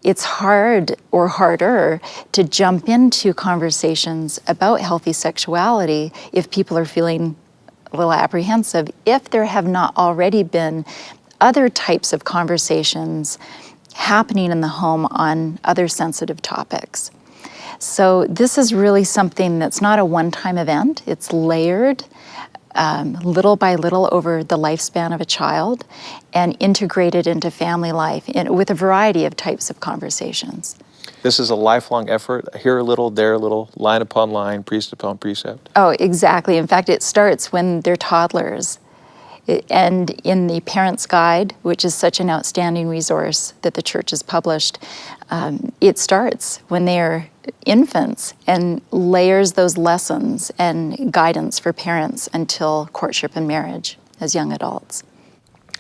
it's hard or harder to jump into conversations about healthy sexuality if people are feeling a little apprehensive, if there have not already been other types of conversations happening in the home on other sensitive topics. So this is really something that's not a one-time event. It's layered little by little over the lifespan of a child and integrated into family life with a variety of types of conversations. This is a lifelong effort, here a little, there a little, line upon line, precept upon precept. Oh, exactly. In fact, it starts when they're toddlers. And in the Parent's Guide, which is such an outstanding resource that the church has published, it starts when they're infants and layers those lessons and guidance for parents until courtship and marriage as young adults.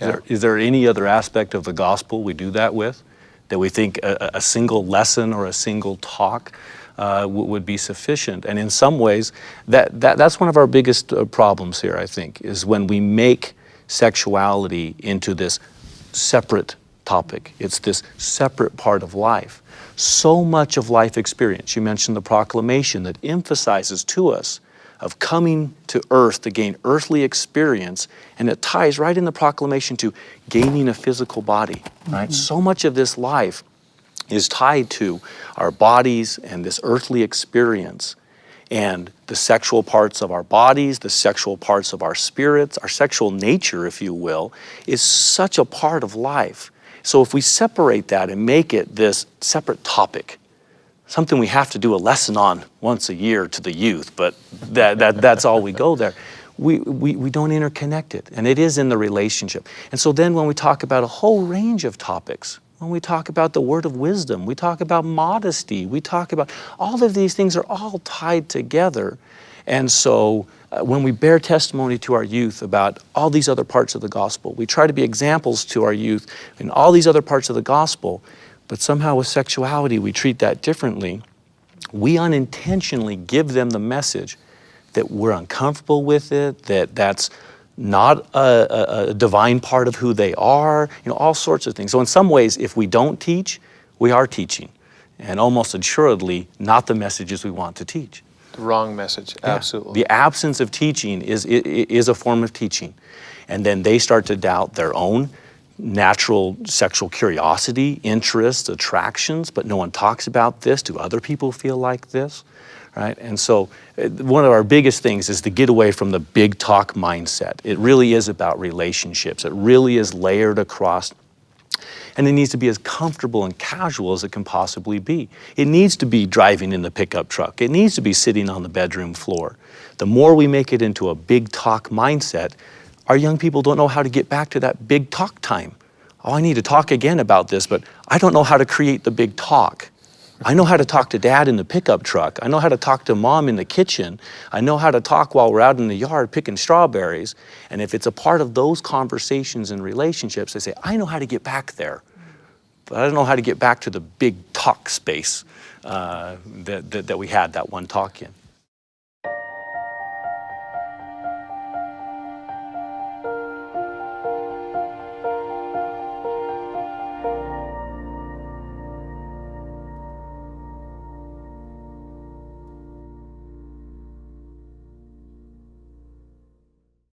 Yeah. Is there any other aspect of the gospel we do that with, that we think a single lesson or a single talk would be sufficient? And in some ways, that's one of our biggest problems here, I think, is when we make sexuality into this separate topic. It's this separate part of life. So much of life experience, you mentioned the proclamation that emphasizes to us of coming to earth to gain earthly experience, and it ties right in the proclamation to gaining a physical body, right? Mm-hmm. So much of this life is tied to our bodies and this earthly experience, and the sexual parts of our bodies, the sexual parts of our spirits, our sexual nature, if you will, is such a part of life. So if we separate that and make it this separate topic, something we have to do a lesson on once a year to the youth, but that's all we go there, we don't interconnect it, and it is in the relationship. And so then when we talk about a whole range of topics, when we talk about the word of wisdom, we talk about modesty, we talk about all of these things are all tied together. And so when we bear testimony to our youth about all these other parts of the gospel, we try to be examples to our youth in all these other parts of the gospel, but somehow with sexuality we treat that differently. We unintentionally give them the message that we're uncomfortable with it, that's not a divine part of who they are, all sorts of things. So in some ways, if we don't teach, we are teaching, and almost assuredly not the messages we want to teach. The wrong message, Yeah. absolutely. The absence of teaching is a form of teaching. And then they start to doubt their own natural sexual curiosity, interests, attractions, but no one talks about this. Do other people feel like this? Right? And so one of our biggest things is to get away from the big talk mindset. It really is about relationships. It really is layered across, and it needs to be as comfortable and casual as it can possibly be. It needs to be driving in the pickup truck. It needs to be sitting on the bedroom floor. The more we make it into a big talk mindset, our young people don't know how to get back to that big talk time. Oh, I need to talk again about this, but I don't know how to create the big talk. I know how to talk to dad in the pickup truck. I know how to talk to mom in the kitchen. I know how to talk while we're out in the yard picking strawberries. And if it's a part of those conversations and relationships, they say, I know how to get back there, but I don't know how to get back to the big talk space that we had that one talk in.